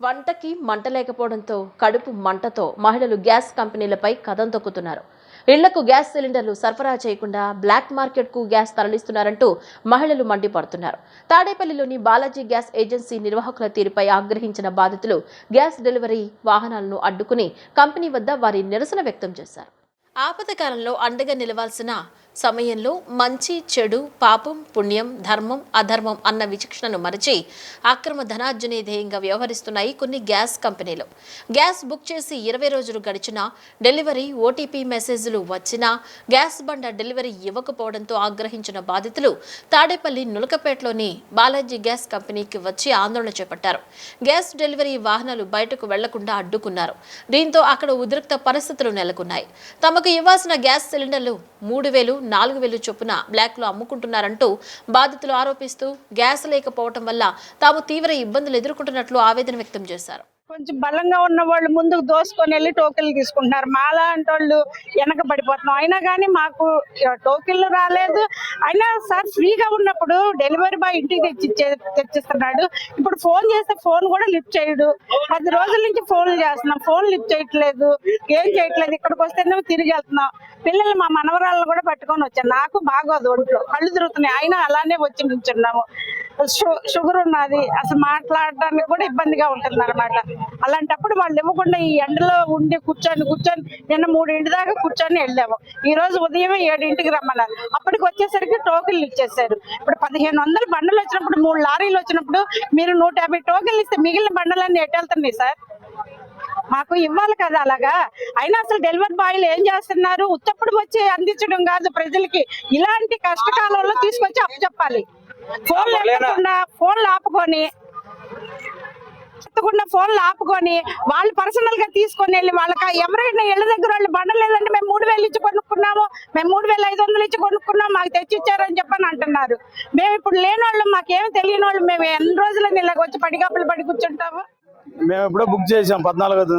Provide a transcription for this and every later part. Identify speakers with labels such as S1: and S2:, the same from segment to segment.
S1: వంటకి మంట లేకపోవడంతో కడుపు మంటతో మహిళలు గ్యాస్ కంపెనీలపై కదం తొక్కుతున్నారు. ఇళ్లకు గ్యాస్ సిలిండర్లు సరఫరా చేయకుండా బ్లాక్ మార్కెట్కు గ్యాస్ తరలిస్తున్నారంటూ మహిళలు మండిపడుతున్నారు. తాడేపల్లిలోని బాలాజీ గ్యాస్ ఏజెన్సీ నిర్వాహకుల తీరుపై ఆగ్రహించిన బాధితులు గ్యాస్ డెలివరీ వాహనాలను అడ్డుకుని కంపెనీ వద్ద వారి నిరసన వ్యక్తం చేశారు. ఆపదకాలంలో అండగా నిలవాల్సిన సమయంలో మంచి చెడు పాపం పుణ్యం ధర్మం అధర్మం అన్న విచక్షణను మరచి అక్రమ ధనార్జనే ధ్యేయంగా వ్యవహరిస్తున్నాయి కొన్ని గ్యాస్ కంపెనీలు. గ్యాస్ బుక్ చేసి 20 రోజులు గడిచినా డెలివరీ ఓటీపీ మెసేజ్లు వచ్చినా గ్యాస్ బండ డెలివరీ ఇవ్వకపోవడంతో ఆగ్రహించిన బాధితులు తాడేపల్లి నులకపేటలోని బాలాజీ గ్యాస్ కంపెనీకి వచ్చి ఆందోళన చేపట్టారు. గ్యాస్ డెలివరీ వాహనాలు బయటకు వెళ్లకుండా అడ్డుకున్నారు. దీంతో అక్కడ ఉద్రిక్త పరిస్థితులు నెలకొన్నాయి. తమకు ఇవ్వాల్సిన గ్యాస్ సిలిండర్లు 3,000, 4,000 చొప్పున బ్లాక్ లో అమ్ముకుంటున్నారంటూ బాధితులు ఆరోపిస్తూ గ్యాస్ లేకపోవడం వల్ల తాము తీవ్ర ఇబ్బందులు ఎదుర్కొంటున్నట్లు ఆవేదన వ్యక్తం చేశారు.
S2: కొంచెం బలంగా ఉన్న వాళ్ళు ముందుకు దోసుకొని వెళ్ళి టోకెన్లు తీసుకుంటున్నారు. మాలా అంటే వాళ్ళు వెనక పడిపోతున్నాం. అయినా కానీ మాకు టోకెన్లు రాలేదు. అయినా సార్ ఫ్రీగా ఉన్నప్పుడు డెలివరీ బాయ్ ఇంటికి తెచ్చిస్తున్నాడు. ఇప్పుడు ఫోన్ చేస్తే ఫోన్ కూడా లిఫ్ట్ చేయడు. 10 రోజుల నుంచి ఫోన్లు చేస్తున్నాం, ఫోన్ లిఫ్ట్ చేయట్లేదు, ఏం చేయట్లేదు. ఇక్కడికి వస్తేనే తిరిగి వెళ్తున్నాం. పిల్లలు మా మనవరాలను కూడా పట్టుకొని వచ్చాను. నాకు బాగోదు, ఒంట్లో కళ్ళు తిరుగుతున్నాయి. అయినా అలానే వచ్చి నిల్చున్నాము. షుగర్ ఉన్నది, అసలు మాట్లాడడానికి కూడా ఇబ్బందిగా ఉంటుంది అనమాట. అలాంటప్పుడు వాళ్ళు ఇవ్వకుండా ఈ ఎండలో ఉండి కూర్చొని నిన్న 3 దాకా కూర్చొని వెళ్ళాము. ఈ రోజు ఉదయం 7 రమ్మన్నారు. అప్పటికి వచ్చేసరికి టోకెన్లు ఇచ్చేసారు. ఇప్పుడు 1500 బండలు వచ్చినప్పుడు 3 లారీలు వచ్చినప్పుడు మీరు 150 టోకెన్లు ఇస్తే మిగిలిన బండలన్నీ ఎట్టెళ్తున్నాయి సార్. మాకు ఇవ్వాలి కదా అలాగా. అయినా అసలు డెలివరీ బాయ్లు ఏం చేస్తున్నారు? ఉత్తప్పుడు వచ్చి అందించడం కాదు ప్రజలకి. ఇలాంటి కష్టకాలంలో తీసుకొచ్చి అప్పచెప్పాలి. ఫోన్లు ఆపుకొని వాళ్ళు పర్సనల్ గా తీసుకొని వెళ్ళి వాళ్ళకి ఎవరైనా ఇళ్ల దగ్గర వాళ్ళు బండ లేదంటే మేము 3,000 ఇచ్చి కొనుక్కున్నాము, మేము 3,500 ఇచ్చి కొనుక్కున్నాము, మాకు తెచ్చిచ్చారని చెప్పని అంటున్నారు. మేము ఇప్పుడు లేని వాళ్ళు, మాకేమి తెలియని వాళ్ళు, మేము ఎన్ని రోజులని ఇలాగ వచ్చి పడిగాపులు పడి కూర్చుంటాము.
S3: మేము ఇప్పుడు బుక్ చేసాం 14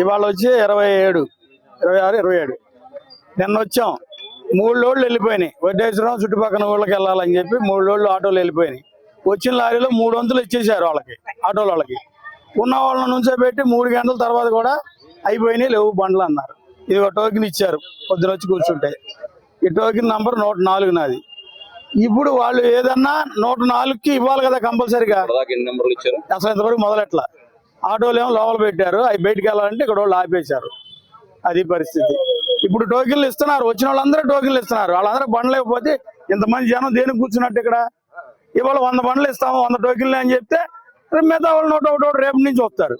S3: ఇవాళ వచ్చి 27, 26, 27. నిన్న వచ్చాం. 3 లోడ్లు వెళ్ళిపోయినాయి. వడ్డేశ్వరం చుట్టుపక్కల ఊళ్ళకి వెళ్ళాలని చెప్పి 3 లోడ్లు ఆటోలు వెళ్ళిపోయినాయి. వచ్చిన లారీలో 300 ఇచ్చేసారు వాళ్ళకి, ఆటోల వాళ్ళకి. ఉన్న వాళ్ళని నుంచో పెట్టి 3 గంటల తర్వాత కూడా అయిపోయినాయి, లేవు బండ్లు అన్నారు. ఇది ఒక టోకెన్ ఇచ్చారు పొద్దున వచ్చి కూర్చుంటే. ఈ టోకెన్ నంబర్ 104 నాది. ఇప్పుడు వాళ్ళు ఏదన్నా 104కి ఇవ్వాలి కదా కంపల్సరీగా. అసలు ఇంతవరకు మొదలెట్లా. ఆటోలు ఏమో లోపల పెట్టారు, అవి బయటకు వెళ్ళాలంటే ఇక్కడ వాళ్ళు ఆపేశారు. అది పరిస్థితి. ఇప్పుడు టోకెన్లు ఇస్తున్నారు, వచ్చిన వాళ్ళందరూ టోకెన్లు ఇస్తున్నారు. వాళ్ళందరూ బండ్లు లేకపోతే ఇంతమంది జనం దేనికి కూర్చున్నట్టు ఇక్కడ. ఇవాళ 100 బండ్లు ఇస్తాము, 100 టోకెన్లు అని చెప్తే మిగతా వాళ్ళు 101 రేపు నుంచి వస్తారు.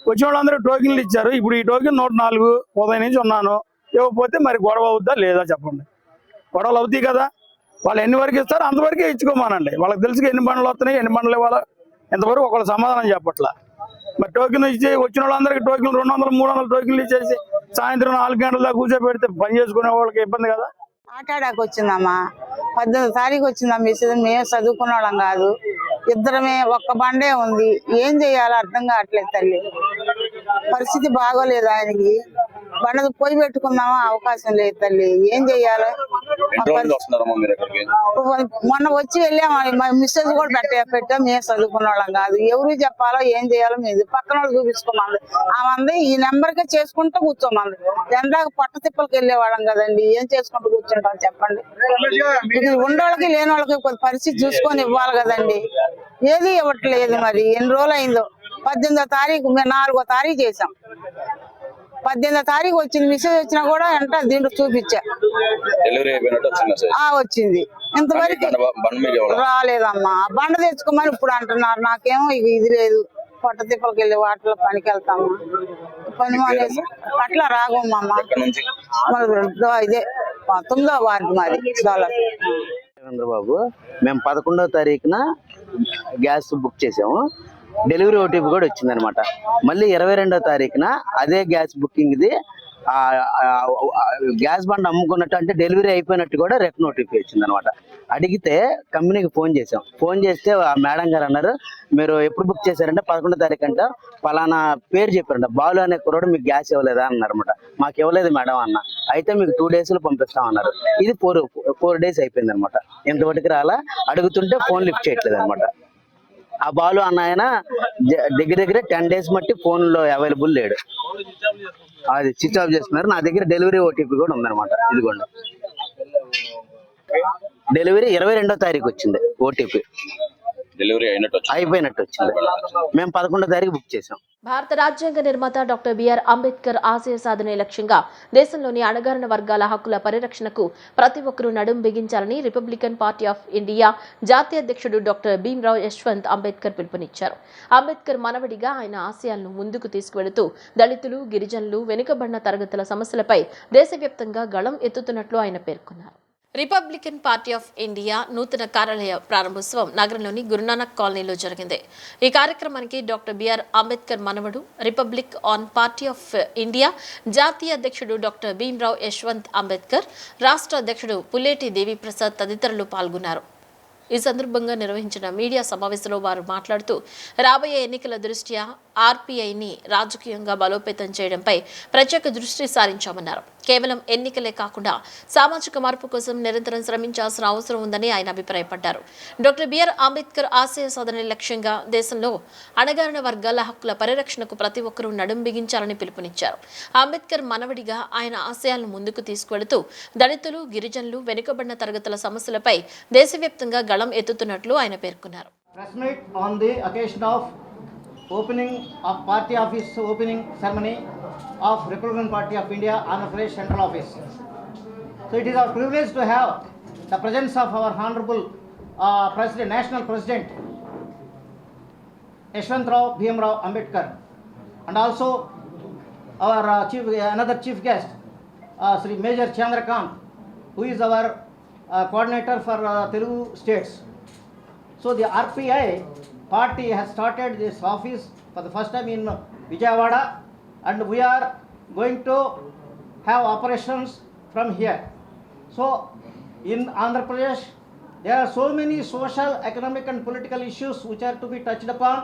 S3: వచ్చిన వాళ్ళందరూ టోకెన్లు ఇచ్చారు. ఇప్పుడు ఈ టోకెన్ 104 ఉదయం నుంచి ఉన్నాను. ఇవ్వకపోతే మరి గొడవ అవుద్దా లేదా చెప్పండి. గొడవలు అవుతాయి కదా. వాళ్ళు ఎన్ని వరకు ఇస్తారో అంతవరకే ఇచ్చుకోమానండి. వాళ్ళకి తెలుసు ఎన్ని బండ్లు వస్తున్నాయి, ఎన్ని బండ్లు ఇవ్వాలో. ఇంతవరకు ఒకళ్ళు సమాధానం చెప్పట్లా. మరి టోకెన్ ఇచ్చి వచ్చిన వాళ్ళందరికీ టోకెన్లు 200, 300 టోకెన్లు ఇచ్చేసి సాయంత్రం 4 గంటల దాకా కూర్చోబెడితే పని చేసుకునే వాళ్ళకి ఇబ్బంది కదా.
S2: ఆటాడాకు వచ్చిందమ్మా, 18వ తారీఖు వచ్చిందా మెసేజ్. మేము చదువుకున్న వాళ్ళం కాదు, ఇద్దరమే, ఒక్క బండే ఉంది. ఏం చేయాలో అర్థం కావట్లేదు తల్లి. పరిస్థితి బాగోలేదు ఆయనకి. బండ పోయి పెట్టుకుందామా అవకాశం లేదు తల్లి. ఏం చెయ్యాలో మొన్న వచ్చి వెళ్ళాము. మెసేజ్ కూడా పెట్టాం. మేము చదువుకున్న వాళ్ళం కాదు. ఎవరు చెప్పాలో ఏం చేయాలో మేము పక్కన వాళ్ళు చూపించుకోమంది. ఆమంది ఈ నెంబర్కే చేసుకుంటూ కూర్చోమంది. ఎందాక పట్ట తిప్పలకి వెళ్ళేవాళ్ళం కదండి. ఏం చేసుకుంటూ కూర్చుంటాం చెప్పండి. ఇది ఉండోళ్ళకి లేని వాళ్ళకి పరిస్థితి చూసుకొని ఇవ్వాలి కదండి. ఏది ఇవ్వట్లేదు. మరి ఎన్ని రోజులు అయిందో. 18వ తారీఖు, మేము 4వ తారీఖు చేసాం. 18వ తారీఖు వచ్చింది. మెసేజ్ వచ్చినా కూడా వెంట దీంట్లో చూపించా వచ్చింది. ఇంతవరకు రాలేదమ్మా. బండ తెచ్చుకోమని ఇప్పుడు అంటున్నారు. నాకేమో ఇది లేదు. పొట్ట తిప్పలకి వెళ్ళి వాటిలో పనికి వెళ్తాము. పని మానేసి అట్లా రాగమ్మా. ఇదే 9వ వార్డు మాది
S4: చంద్రబాబు. మేము 11వ తారీఖున గ్యాస్ బుక్ చేసాము. డెలివరీ ఓటీపీ కూడా వచ్చిందనమాట. మళ్ళీ 22వ తారీఖున అదే గ్యాస్ బుకింగ్ ఇది గ్యాస్ బండ్ అమ్ముకున్నట్టు, అంటే డెలివరీ అయిపోయినట్టు కూడా రిటర్న్ ఓటీపీ వచ్చింది అనమాట. అడిగితే కంపెనీకి ఫోన్ చేసాం. ఫోన్ చేస్తే ఆ మేడం గారు అన్నారు, మీరు ఎప్పుడు బుక్ చేశారంటే 11వ తారీఖు అంట పలానా పేరు చెప్పారంట, బాలు అనే కుర్రాడు మీకు గ్యాస్ ఇవ్వలేదా అన్నారన్నమాట. మాకు ఇవ్వలేదు మేడం అన్న. అయితే మీకు 2 days లో పంపిస్తామన్నారు. ఇది 4 days అయిపోయింది అనమాట. ఇంతవరకు రాలా. అడుగుతుంటే ఫోన్ లిఫ్ట్ చేయట్లేదు అనమాట. ఆ బాలు అన్న ఆయన దగ్గర దగ్గర 10 days మట్టి ఫోన్ లో అవైలబుల్ లేడు, అది స్విచ్ ఆఫ్ చేస్తున్నారు. నా దగ్గర డెలివరీ ఓటీపీ కూడా ఉందన్నమాట, ఇదిగోండి. డెలివరీ 22వ తారీఖు వచ్చింది, ఓటీపీ
S5: డెలివరీ
S4: అయిపోయినట్టు వచ్చింది. మేము 11వ తారీఖు బుక్ చేసాం.
S1: భారత రాజ్యాంగ నిర్మాత డాక్టర్ బిఆర్ అంబేద్కర్ ఆశయ సాధనే లక్ష్యంగా దేశంలోని అణగారిన వర్గాల హక్కుల పరిరక్షణకు ప్రతి ఒక్కరూ నడుం బిగించాలని రిపబ్లికన్ పార్టీ ఆఫ్ ఇండియా జాతీయ అధ్యక్షుడు డాక్టర్ భీమ్రావ్ యశ్వంత్ అంబేద్కర్ పిలుపునిచ్చారు. అంబేద్కర్ మనవడిగా ఆయన ఆశయాలను ముందుకు తీసుకువెళుతూ దళితులు, గిరిజనులు, వెనుకబడిన తరగతుల సమస్యలపై దేశవ్యాప్తంగా గళం ఎత్తుతున్నట్లు ఆయన పేర్కొన్నారు. రిపబ్లికన్ పార్టీ ఆఫ్ ఇండియా నూతన కార్యాలయ ప్రారంభోత్సవం నగరంలోని గురునానక్ కాలనీలో జరిగింది. ఈ కార్యక్రమానికి డాక్టర్ బిఆర్ అంబేద్కర్ మనవడు, republic on party of India జాతీయ అధ్యక్షుడు డాక్టర్ భీమ్రావ్ యశ్వంత్ అంబేద్కర్, రాష్ట్ర అధ్యక్షుడు పుల్లేటి దేవిప్రసాద్ తదితరులు పాల్గొన్నారు. ఈ సందర్భంగా నిర్వహించిన మీడియా సమావేశంలో వారు మాట్లాడుతూ రాబోయే ఎన్నికల దృష్ట్యా ఆర్పీఐని రాజకీయంగా బలోపేతం చేయడంపై ప్రత్యేక దృష్టి సారించామన్నారు. కేవలం ఎన్నికలే కాకుండా సామాజిక మార్పు కోసం నిరంతరం శ్రమించాల్సిన అవసరం ఉందని ఆయన అభిప్రాయపడ్డారు. డాక్టర్ బిఆర్ అంబేద్కర్ ఆశయ సాధన లక్ష్యంగా దేశంలో అణగారిన వర్గాల హక్కుల పరిరక్షణకు ప్రతి ఒక్కరూ నడుం బిగించాలని పిలుపునిచ్చారు. అంబేద్కర్ మనవడిగా ఆయన ఆశయాలను ముందుకు తీసుకువెళుతూ దళితులు, గిరిజనులు, వెనుకబడిన తరగతుల సమస్యలపై దేశవ్యాప్తంగా గళం ఎత్తుతున్నట్లు ఆయన పేర్కొన్నారు.
S6: Press meet on the occasion of opening of party office opening ceremony of Republican Party of India, Andhra Pradesh Central Office. So it is our privilege to have the presence of our Honorable President, National President Yashwantrao Bhimrao Ambedkar, and also our another chief guest, Sri Major Chandrakant, who is our coordinator for Telugu states. So the RPI party has started this office for the first time in Vijayawada, and we are going to have operations from here. So in Andhra Pradesh, there are so many social, economic and political issues which are to be touched upon.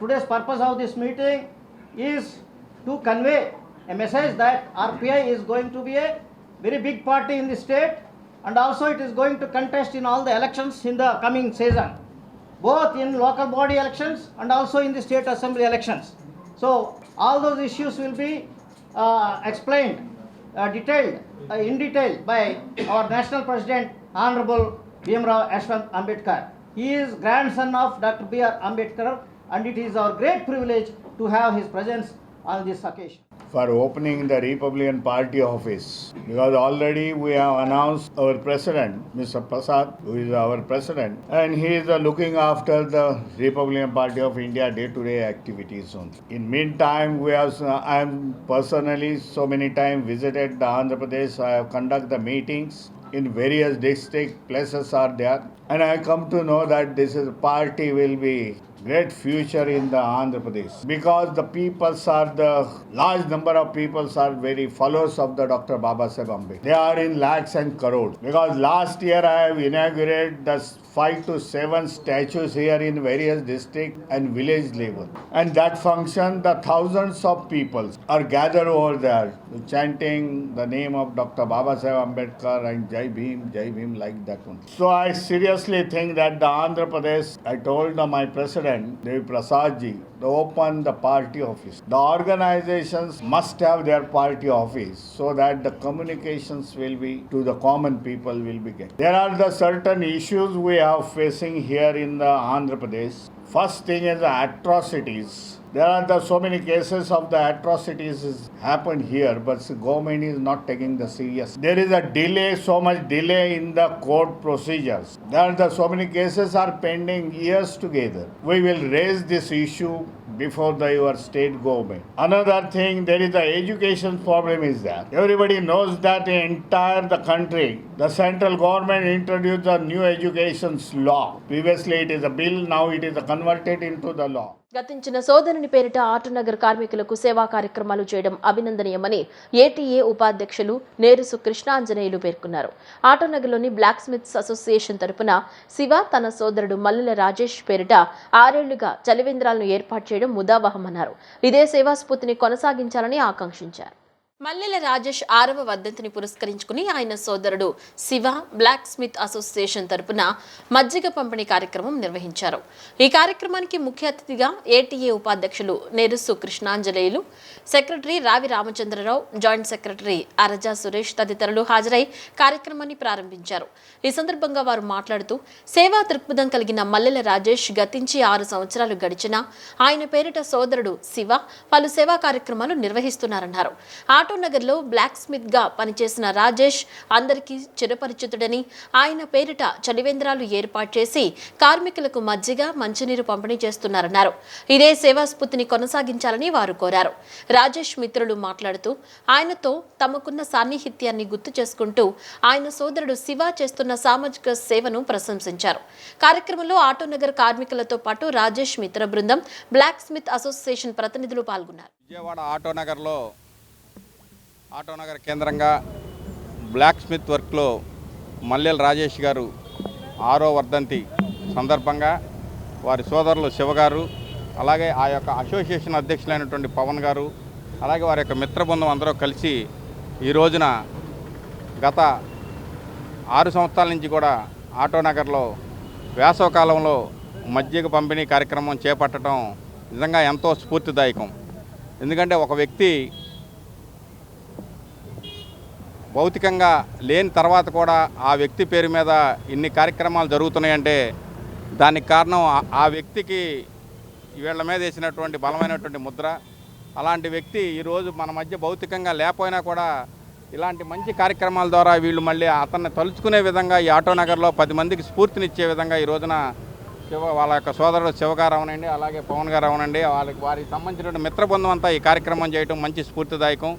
S6: Today's purpose of this meeting is to convey a message that RPI is going to be a very big party in the state, and also it is going to contest in all the elections in the coming season, both in local body elections and also in the state assembly elections. So all those issues will be explained, detailed, in detail by our National President, Honorable Bhimrao Yashwanth Ambedkar. He is grandson of Dr. B.R. Ambedkar, and it is our great privilege to have his presence on this occasion.
S7: For opening the Republican Party office, because already we have announced our president, Mr. Prasad, who is our president, and he is looking after the Republican Party of India day-to-day activities. In meantime, I am personally so many times visited the Andhra Pradesh. I have conducted the meetings in various district places are there, and I come to know that this is party will be great future in the Andhra Pradesh, because the peoples are the large number of peoples are very followers of the Dr. Babasaheb Ambedkar. They are in lakhs and crores, because last year I have inaugurated the 5 to 7 statues here in various district and village level, and that function the thousands of people are gathered over there chanting the name of Dr. Babasaheb Ambedkar and Jai Bhim like that one. So I seriously think that the Andhra Pradesh, I told my president Devi Prasad ji to open the party office. The organizations must have their party office so that the communications will be to the common people will be get. There are the certain issues we are facing here in the Andhra Pradesh. First thing is the atrocities. There are so many cases of the atrocities happened here, but the government is not taking the serious. There is a delay, so much delay in the court procedures. There are so many cases are pending years together. We will raise this issue before your state government. Another thing, there is the education problem is there. Everybody knows that in entire the country, the central government introduced a new education law. Previously it is a bill, now it is converted into the law.
S1: గతించిన సోదరుని పేరిట ఆటోనగర్ కార్మికులకు సేవా కార్యక్రమాలు చేయడం అభినందనీయమని ATA ఉపాధ్యక్షులు నేరుసు కృష్ణాంజనేయులు పేర్కొన్నారు. ఆటోనగర్లోని బ్లాక్ స్మిత్స్ అసోసియేషన్ తరపున శివ తన సోదరుడు మల్లుల రాజేష్ పేరిట 6 ఏళ్లుగా చలివేంద్రాలను ఏర్పాటు చేయడం ముదావహమన్నారు. ఇదే సేవా స్ఫూర్తిని కొనసాగించాలని ఆకాంక్షించారు. మల్లెల రాజేష్ 6వ వర్ధంతిని పురస్కరించుకుని ఆయన సోదరుడు శివ బ్లాక్ స్మిత్ అసోసియేషన్ తరపున మజ్జిగ పంపిణీ కార్యక్రమం నిర్వహించారు. ఈ కార్యక్రమానికి ముఖ్య అతిథిగా ఏటీఏ ఉపాధ్యక్షులు నెరుసు కృష్ణాంజనేయులు, సెక్రటరీ రావి రామచంద్రరావు, జాయింట్ సెక్రటరీ అరజా సురేష్ తదితరులు హాజరై కార్యక్రమాన్ని ప్రారంభించారు. ఈ సందర్భంగా వారు మాట్లాడుతూ సేవా దృక్పథం కలిగిన మల్లెల రాజేష్ గతించి 6 సంవత్సరాలు గడిచినా ఆయన పేరిట సోదరుడు శివ పలు సేవా కార్యక్రమాలు నిర్వహిస్తున్నారన్నారు. ఆటోనగర్లో బ్లాక్ స్మిత్ గా పనిచేసిన రాజేష్ అందరికీ చిరపరిచితుడని ఆయన పేరిట చలివేంద్రాలు ఏర్పాటు చేసి కార్మికులకు మజ్జిగ, మంచినీరు పంపిణీ చేస్తున్నారన్నారు. ఇదే సేవా స్ఫూర్తిని కొనసాగించాలని వారు కోరారు. రాజేష్ మిత్రులు మాట్లాడుతూ ఆయనతో తమకున్న సాన్నిహిత్యాన్ని గుర్తు చేసుకుంటూ ఆయన సోదరుడు శివ చేస్తున్న సామాజిక సేవను ప్రశంసించారు. కార్యక్రమంలో ఆటోనగర్ కార్మికులతో పాటు రాజేష్ మిత్ర బృందం, బ్లాక్ స్మిత్ అసోసియేషన్ ప్రతినిధులు పాల్గొన్నారు.
S5: విజయవాడ ఆటోనగర్ కేంద్రంగా బ్లాక్ స్మిత్ వర్క్లో మల్లెల రాజేష్ గారు 6వ వర్ధంతి సందర్భంగా వారి సోదరులు శివగారు, అలాగే ఆ యొక్క అసోసియేషన్ అధ్యక్షులైనటువంటి పవన్ గారు, అలాగే వారి యొక్క మిత్ర బృందం అందరూ కలిసి ఈ రోజున గత 6 సంవత్సరాల నుంచి కూడా ఆటోనగర్లో వేసవకాలంలో మజ్జిగ పంపిణీ కార్యక్రమం చేపట్టడం నిజంగా ఎంతో స్ఫూర్తిదాయకం. ఎందుకంటే ఒక వ్యక్తి భౌతికంగా లేని తర్వాత కూడా ఆ వ్యక్తి పేరు మీద ఇన్ని కార్యక్రమాలు జరుగుతున్నాయంటే దానికి కారణం ఆ వ్యక్తికి వీళ్ళ మీద వేసినటువంటి బలమైనటువంటి ముద్ర. అలాంటి వ్యక్తి ఈరోజు మన మధ్య భౌతికంగా లేకపోయినా కూడా ఇలాంటి మంచి కార్యక్రమాల ద్వారా వీళ్ళు మళ్ళీ అతన్ని తలుచుకునే విధంగా ఈ ఆటోనగర్లో 10 మందికి స్ఫూర్తినిచ్చే విధంగా ఈ రోజున వాళ్ళ యొక్క సోదరుడు శివగారు అవనండి, అలాగే పవన్ గారు అవనండి, వారికి సంబంధించిన మిత్ర బృందం అంతా ఈ కార్యక్రమం చేయడం మంచి స్ఫూర్తిదాయకం.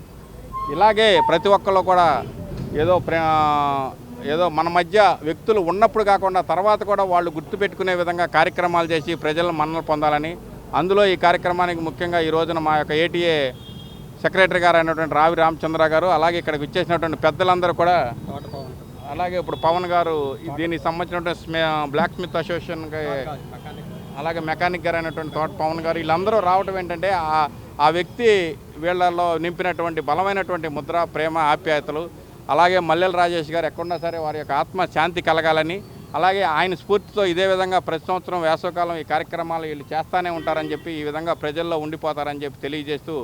S5: ఇలాగే ప్రతి ఒక్కళ్ళు కూడా ఏదో మన మధ్య వ్యక్తులు ఉన్నప్పుడు కాకుండా తర్వాత కూడా వాళ్ళు గుర్తుపెట్టుకునే విధంగా కార్యక్రమాలు చేసి ప్రజలను మన్నలు పొందాలని, అందులో ఈ కార్యక్రమానికి ముఖ్యంగా ఈ రోజున మా యొక్క ఏటీఏ సెక్రటరీ గారు అయినటువంటి రావి రామచంద్ర గారు, అలాగే ఇక్కడికి వచ్చేసినటువంటి పెద్దలందరూ కూడా, అలాగే ఇప్పుడు పవన్ గారు దీనికి సంబంధించినటువంటి బ్లాక్ స్మిత్ అసోసియేషన్కి, అలాగే మెకానిక్ గారు అయినటువంటి తోట పవన్ గారు, వీళ్ళందరూ రావడం ఏంటంటే ఆ వ్యక్తి వీళ్ళల్లో నింపినటువంటి బలమైనటువంటి ముద్ర, ప్రేమ, ఆప్యాయతలు. అలాగే మల్లెల రాజేష్ గారు ఎక్కడున్నా సరే వారి యొక్క ఆత్మ శాంతి కలగాలని, అలాగే ఆయన స్ఫూర్తితో ఇదే విధంగా ప్రతి సంవత్సరం వేసవకాలం ఈ కార్యక్రమాలు వీళ్ళు చేస్తూనే ఉంటారని చెప్పి, ఈ విధంగా ప్రజల్లో ఉండిపోతారని చెప్పి తెలియజేస్తూ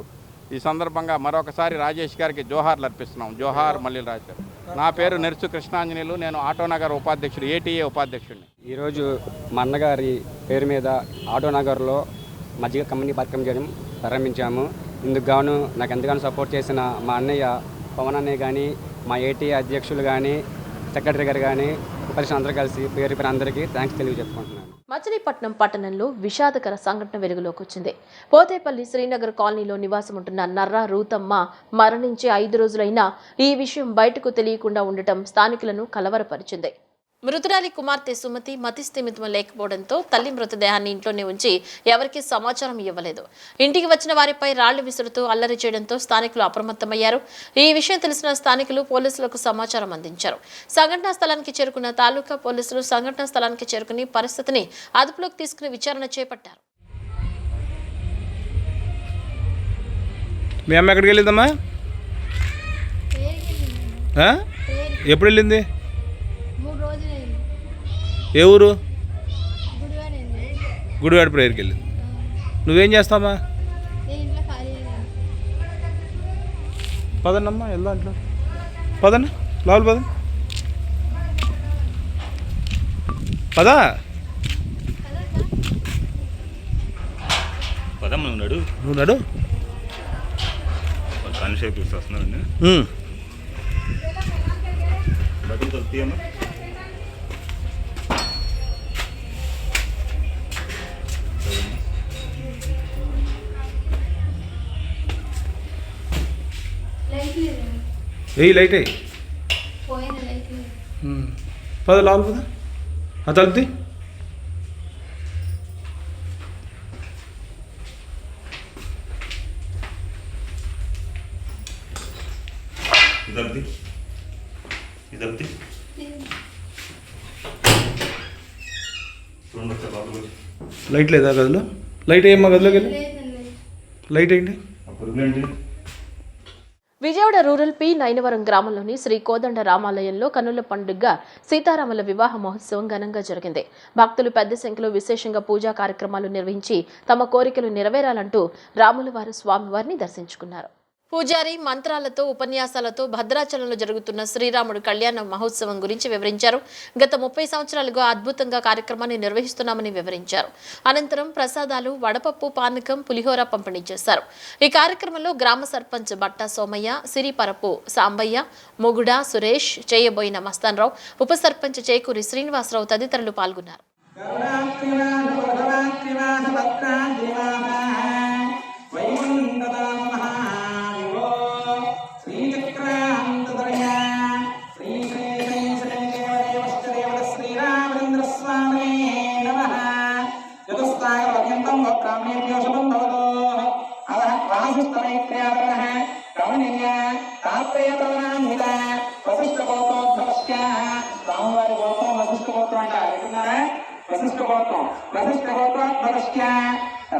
S5: ఈ సందర్భంగా మరొకసారి రాజేష్ గారికి జోహార్లు అర్పిస్తున్నాం. జోహార్ మల్లెల రాజేష్ గారు. నా పేరు నెరుసు కృష్ణాంజనేయులు, నేను ఆటోనగర్ ఉపాధ్యక్షుడు, ఏటీఏ ఉపాధ్యక్షుడిని.
S8: ఈరోజు మా అన్నగారి పేరు మీద ఆటోనగర్లో మజ్జిగ కంపెనీ పథకం చేయడం ప్రారంభించాము. ఇందుకు గాను నాకు ఎంతగానో సపోర్ట్ చేసిన మా అన్నయ్య పవన్ అన్నయ్య కానీ, మా ఏటీఏ అధ్యక్షులు కానీ, సెక్రటరీ గారు కానీ, ఉపాధ్యక్షులు అందరూ కలిసి పేరు అందరికీ థ్యాంక్స్ తెలియజెప్పుకుంటున్నాను.
S1: మచిలీపట్నం పట్టణంలో విషాదకర సంఘటన వెలుగులోకి వచ్చింది. పోతేపల్లి శ్రీనగర్ కాలనీలో నివాసం ఉంటున్న నర్రా రూతమ్మ మరణించి 5 రోజులైనా ఈ విషయం బయటకు తెలియకుండా ఉండటం స్థానికులను కలవరపరిచింది. మృతురాలి కుమార్తె సుమతి మతిస్థిమితం లేకపోవడంతో తల్లి మృతదేహాన్ని ఇంట్లోనే ఉంచి ఎవరికీ సమాచారం ఇవ్వలేదు. ఇంటికి వచ్చిన వారిపై రాళ్లు విసురుతూ అల్లరి చేయడంతో స్థానికులు అప్రమత్తమయ్యారు. ఈ విషయం తెలిసిన స్థానికులు పోలీసులకు సమాచారం అందించారు. సంఘటనా స్థలానికి చేరుకున్న తాలూకా పోలీసులు సంఘటనా స్థలానికి చేరుకుని పరిస్థితిని అదుపులోకి తీసుకుని విచారణ చేపట్టారు.
S9: మీ అమ్మ ఎక్కడికి వెళ్ళిందమ్మా? ఎప్పుడు వెళ్ళింది? ఏ ఊరు? గుడివాడ ప్రేయర్కి వెళ్ళింది. నువ్వేం చేస్తావమ్మా? పదన్నమ్మా వెళ్దాం అంట్లో. పదన్న లోపల పదా
S10: పదమ్మా.
S9: నువ్వు నడు.
S10: కానిసేపు వస్తున్నారండి. బట్టలు తొలుతాయమ్మా.
S9: ఏ లైట్ అయ్యి పద లోపల పద. ఆ తలుపుది. లైట్ లేదా గదిలో? లైట్ వేయమ్మా గదిలోకి వెళ్ళి. లైట్ ఏంటి?
S1: విజయవాడ రూరల్ పి నైనవరం గ్రామంలోని శ్రీ కోదండ రామాలయంలో కన్నుల పండుగ సీతారాముల వివాహ మహోత్సవం ఘనంగా జరిగింది. భక్తులు పెద్ద సంఖ్యలో విశేషంగా పూజా కార్యక్రమాలు నిర్వహించి తమ కోరికలు నెరవేరాలంటూ రాములవారు స్వామివారిని దర్శించుకున్నారు. పూజారి మంత్రాలతో ఉపన్యాసాలతో భద్రాచలంలో జరుగుతున్న శ్రీరాముడి కళ్యాణ మహోత్సవం గురించి వివరించారు. గత 30 సంవత్సరాలుగా అద్భుతంగా కార్యక్రమాన్ని నిర్వహిస్తున్నామని వివరించారు. అనంతరం ప్రసాదాలు, వడపప్పు, పానకం, పులిహోర పంపిణీ చేశారు. ఈ కార్యక్రమంలో గ్రామ సర్పంచ్ బట్టా సోమయ్య, సిరిపరపు సాంబయ్య, మొగుడ సురేష్, చేయబోయిన మస్తాన్రావు, ఉప సర్పంచ్ చేకూరి శ్రీనివాసరావు తదితరులు పాల్గొన్నారు.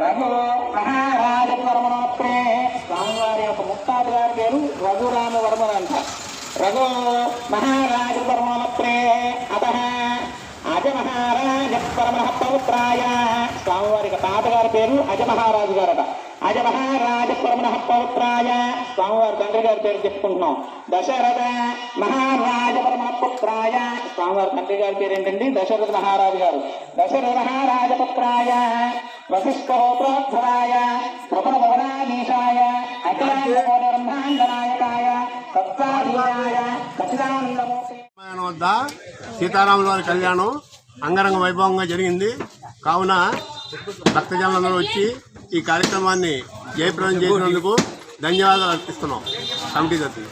S11: రఘు మహారాజ వర్మనోత్రే స్వామివారి యొక్క ముక్తాది గారి పేరు రఘురామ వర్మన్ అంట. రఘు మహారాజ వర్మనోత్రే అత అజ మహారాజ పరమ పవిత్రాయ స్వామివారి తాతగారి పేరు అజ మహారాజు గారట. అజ మహారాజ పరమ పవిత్రాయ స్వామివారి తండ్రి గారి పేరు చెప్పుకుంటున్నాం. దశరథ మహారాజ పరమ పుత్రాయ స్వామివారి తండ్రి గారి పేరు ఏంటండి? దశరథ మహారాజు గారు. దశరథ మహారాజ పుత్రాయ వశిష్ఠోత్రోద్భవాయ ప్రపణ భవనాధీశాయ అఖిలాండనాయకాయ సత్సాధీనాయ సచిదానందమూర్తి
S12: వద్ద సీతారాముల వారి కళ్యాణం అంగరంగ వైభవంగా జరిగింది. కావున భక్తజనులందరూ వచ్చి ఈ కార్యక్రమాన్ని జయప్రదం చేసినందుకు ధన్యవాదాలు అర్పిస్తున్నాం. కమిటీ తరఫున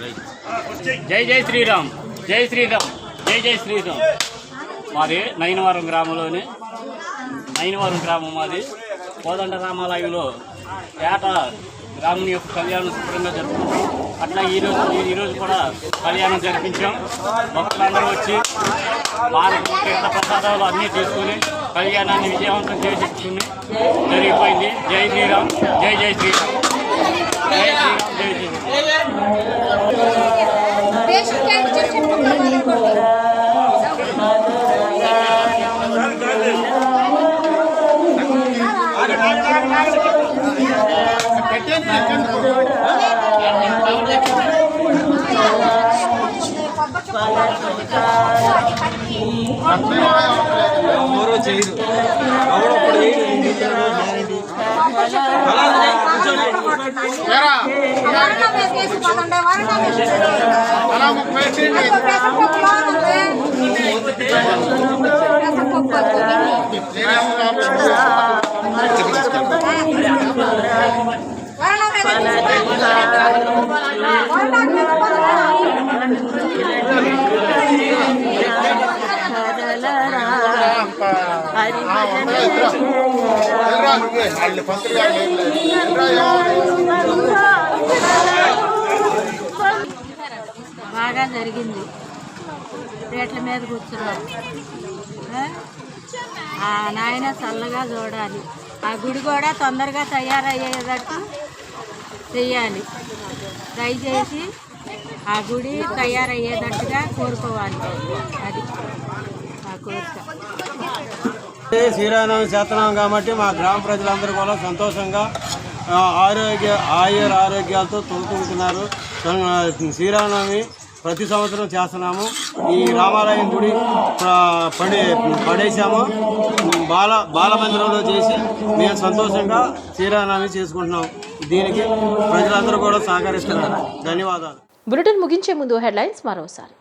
S13: జై జై శ్రీరామ్, జై శ్రీరామ్, జై జై శ్రీరామ్. మాది నైనవరం గ్రామంలోని నైనవరం గ్రామం మాది. కోదండ రామాలయంలో ఏటా రాముని యొక్క కళ్యాణం శుభ్రంగా జరుపుకుంటాం. అట్లా ఈరోజు కూడా కళ్యాణం జరిపించాం. భక్తులందరూ వచ్చి తీర్థ ప్రసాదాలు అన్నీ తీసుకుని కళ్యాణాన్ని విజయవంతం చేసుకుని జరిగిపోయింది. జై శ్రీరామ్, జై జై శ్రీరామ్, జై శ్రీరామ్, జై
S14: బాగా జరిగింది. రేట్ల మీద కూర్చున్నాం. ఆ నాయన చల్లగా చూడాలి. ఆ గుడి కూడా తొందరగా తయారయ్యేటట్టు చెయ్యాలి. దయచేసి ఆ గుడి తయారయ్యేటట్టుగా కోరుకోవాలి. అది ఆ కోరిక.
S15: శ్రీరామనవమి చేస్తున్నాం కాబట్టి మా గ్రామ ప్రజలందరూ కూడా సంతోషంగా ఆరోగ్యాలతో తొలుతున్నారు. శ్రీరామనవమి ప్రతి సంవత్సరం చేస్తున్నాము. ఈ రామాలయం గుడి పడేసాము. బాలమందిరంలో చేసి మేము సంతోషంగా శ్రీరామనవమి చేసుకుంటున్నాం. దీనికి ప్రజలందరూ కూడా సహకరిస్తున్నారు. ధన్యవాదాలు.
S1: బులెటిన్ ముగించే ముందు హెడ్లైన్స్ మరోసారి.